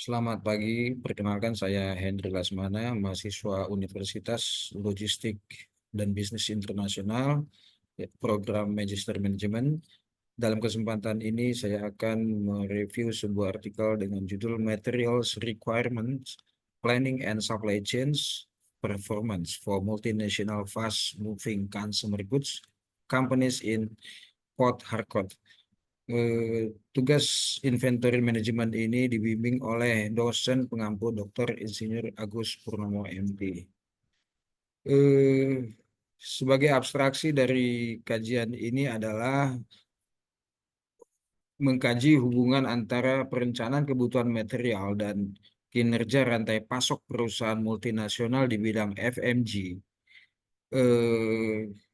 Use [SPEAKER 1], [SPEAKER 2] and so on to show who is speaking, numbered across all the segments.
[SPEAKER 1] Selamat pagi, perkenalkan saya Hendri Lasmana, mahasiswa Universitas Logistik dan Bisnis Internasional, program Magister Manajemen. Dalam kesempatan ini saya akan mereview sebuah artikel dengan judul Materials Requirements, Planning and Supply Chains Performance for Multinational Fast-Moving Consumer Goods Companies in Port Harcourt. Tugas inventory management ini dibimbing oleh dosen pengampu Dr. Insinyur Agus Purnomo MT. Eh, Sebagai abstraksi dari kajian ini adalah mengkaji hubungan antara perencanaan kebutuhan material dan kinerja rantai pasok perusahaan multinasional di bidang FMG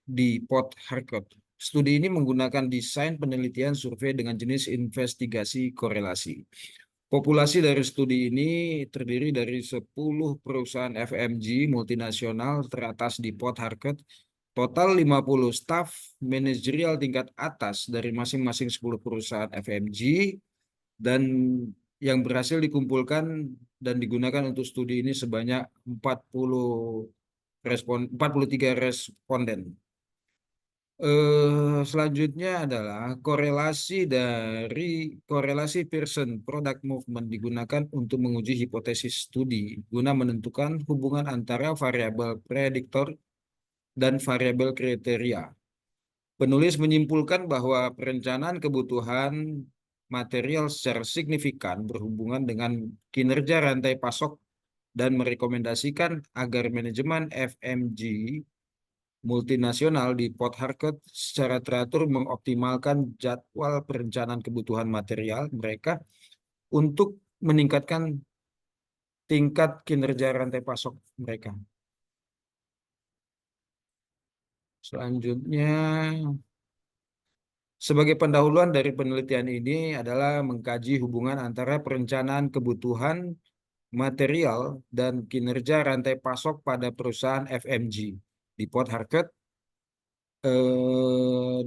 [SPEAKER 1] di Port Harcourt. Studi ini menggunakan desain penelitian survei dengan jenis investigasi korelasi. Populasi dari studi ini terdiri dari 10 perusahaan FMG multinasional teratas di Port Harcourt, total 50 staf manajerial tingkat atas dari masing-masing 10 perusahaan FMG, dan yang berhasil dikumpulkan dan digunakan untuk studi ini sebanyak 43 responden. Selanjutnya adalah korelasi Pearson Product Movement digunakan untuk menguji hipotesis studi guna menentukan hubungan antara variabel prediktor dan variabel kriteria. Penulis menyimpulkan bahwa perencanaan kebutuhan material secara signifikan berhubungan dengan kinerja rantai pasok dan merekomendasikan agar manajemen FMG multinasional di Port Harcourt secara teratur mengoptimalkan jadwal perencanaan kebutuhan material mereka untuk meningkatkan tingkat kinerja rantai pasok mereka. Selanjutnya, sebagai pendahuluan dari penelitian ini adalah mengkaji hubungan antara perencanaan kebutuhan material dan kinerja rantai pasok pada perusahaan FMG di Port Harcourt,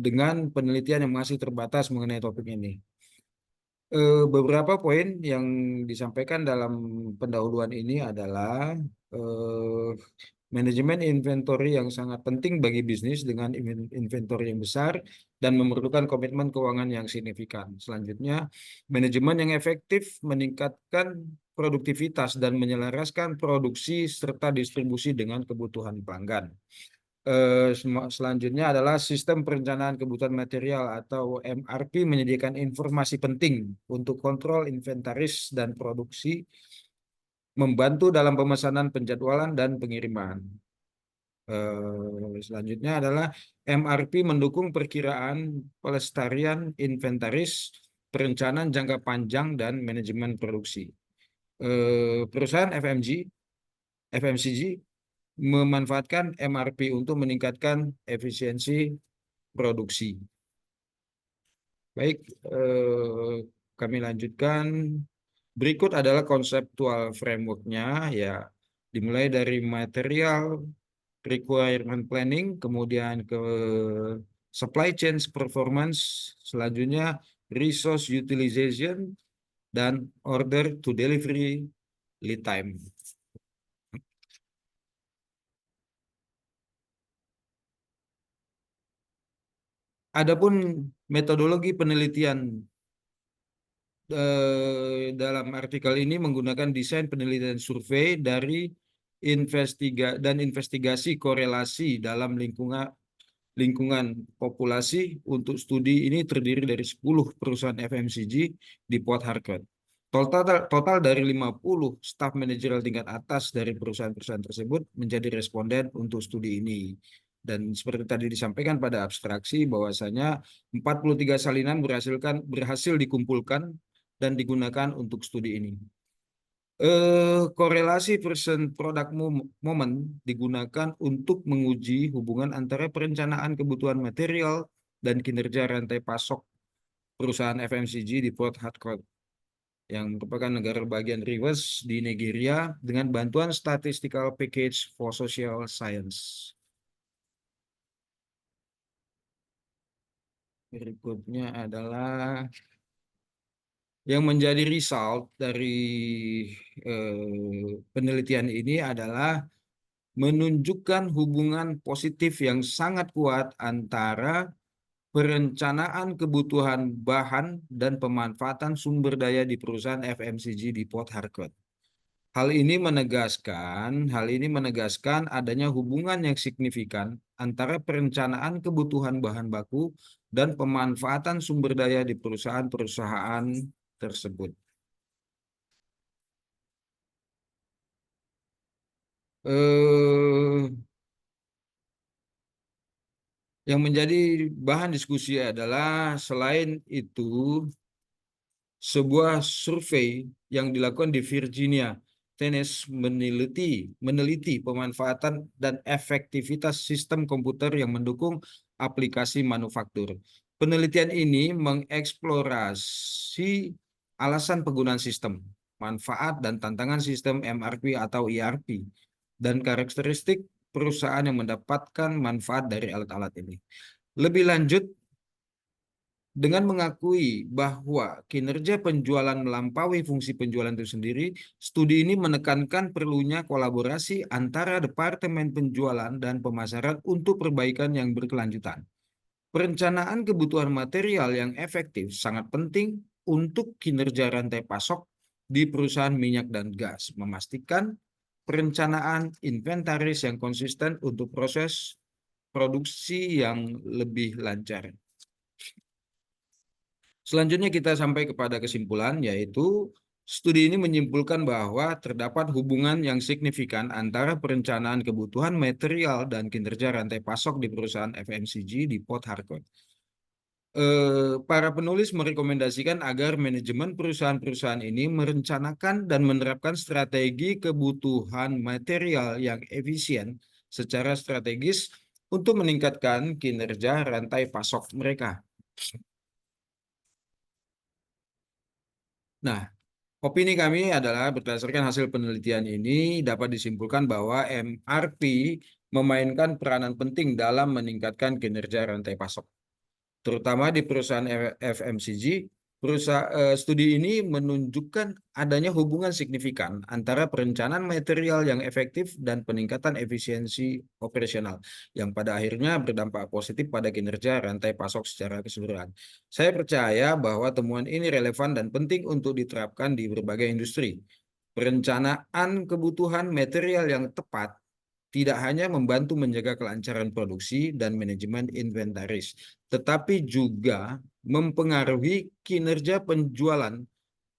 [SPEAKER 1] dengan penelitian yang masih terbatas mengenai topik ini. Beberapa poin yang disampaikan dalam pendahuluan ini adalah eh, manajemen inventory yang sangat penting bagi bisnis dengan inventory yang besar dan memerlukan komitmen keuangan yang signifikan. Selanjutnya, manajemen yang efektif meningkatkan produktivitas dan menyelaraskan produksi serta distribusi dengan kebutuhan pelanggan. Selanjutnya adalah sistem perencanaan kebutuhan material atau MRP menyediakan informasi penting untuk kontrol inventaris dan produksi, membantu dalam pemesanan, penjadwalan, dan pengiriman. Selanjutnya adalah MRP mendukung perkiraan pelestarian inventaris, perencanaan jangka panjang, dan manajemen produksi. Perusahaan FMCG memanfaatkan MRP untuk meningkatkan efisiensi produksi. Baik, kami lanjutkan. Berikut adalah konseptual framework-nya, ya, dimulai dari material requirement planning, kemudian ke supply chain performance, selanjutnya resource utilization, dan order to delivery lead time. Adapun metodologi penelitian dalam artikel ini menggunakan desain penelitian survei dan investigasi korelasi dalam lingkungan populasi. Untuk studi ini terdiri dari 10 perusahaan FMCG di Port Harcourt. Total dari 50 staf manajerial tingkat atas dari perusahaan-perusahaan tersebut menjadi responden untuk studi ini. Dan seperti tadi disampaikan pada abstraksi bahwasanya 43 salinan berhasil dikumpulkan dan digunakan untuk studi ini. Korelasi Pearson Product Moment digunakan untuk menguji hubungan antara perencanaan kebutuhan material dan kinerja rantai pasok perusahaan FMCG di Port Harcourt, yang merupakan negara bagian Rivers di Nigeria, dengan bantuan Statistical Package for Social Science. Berikutnya adalah Yang menjadi result dari penelitian ini adalah menunjukkan hubungan positif yang sangat kuat antara perencanaan kebutuhan bahan dan pemanfaatan sumber daya di perusahaan FMCG di Port Harcourt. Hal ini menegaskan adanya hubungan yang signifikan antara perencanaan kebutuhan bahan baku dan pemanfaatan sumber daya di perusahaan-perusahaan tersebut. Eh, yang menjadi bahan diskusi adalah selain itu sebuah survei yang dilakukan di Virginia, Tennessee meneliti pemanfaatan dan efektivitas sistem komputer yang mendukung aplikasi manufaktur. Penelitian ini mengeksplorasi alasan penggunaan sistem, manfaat dan tantangan sistem MRP atau ERP, dan karakteristik perusahaan yang mendapatkan manfaat dari alat-alat ini. Lebih lanjut, dengan mengakui bahwa kinerja penjualan melampaui fungsi penjualan itu sendiri, studi ini menekankan perlunya kolaborasi antara departemen penjualan dan pemasaran untuk perbaikan yang berkelanjutan. Perencanaan kebutuhan material yang efektif sangat penting untuk kinerja rantai pasok di perusahaan minyak dan gas, memastikan perencanaan inventaris yang konsisten untuk proses produksi yang lebih lancar. Selanjutnya kita sampai kepada kesimpulan, yaitu studi ini menyimpulkan bahwa terdapat hubungan yang signifikan antara perencanaan kebutuhan material dan kinerja rantai pasok di perusahaan FMCG di Port Harcourt. Para penulis merekomendasikan agar manajemen perusahaan-perusahaan ini merencanakan dan menerapkan strategi kebutuhan material yang efisien secara strategis untuk meningkatkan kinerja rantai pasok mereka. Nah, opini kami adalah berdasarkan hasil penelitian ini dapat disimpulkan bahwa MRP memainkan peranan penting dalam meningkatkan kinerja rantai pasok, terutama di perusahaan FMCG. Studi ini menunjukkan adanya hubungan signifikan antara perencanaan material yang efektif dan peningkatan efisiensi operasional, yang pada akhirnya berdampak positif pada kinerja rantai pasok secara keseluruhan. Saya percaya bahwa temuan ini relevan dan penting untuk diterapkan di berbagai industri. Perencanaan kebutuhan material yang tepat tidak hanya membantu menjaga kelancaran produksi dan manajemen inventaris, tetapi juga mempengaruhi kinerja penjualan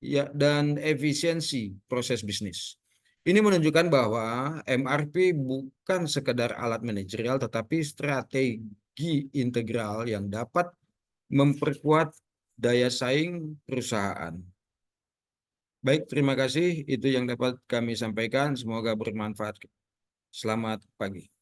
[SPEAKER 1] ya, dan efisiensi proses bisnis. Ini menunjukkan bahwa MRP bukan sekedar alat manajerial, tetapi strategi integral yang dapat memperkuat daya saing perusahaan. Baik, terima kasih. Itu yang dapat kami sampaikan. Semoga bermanfaat. Selamat pagi.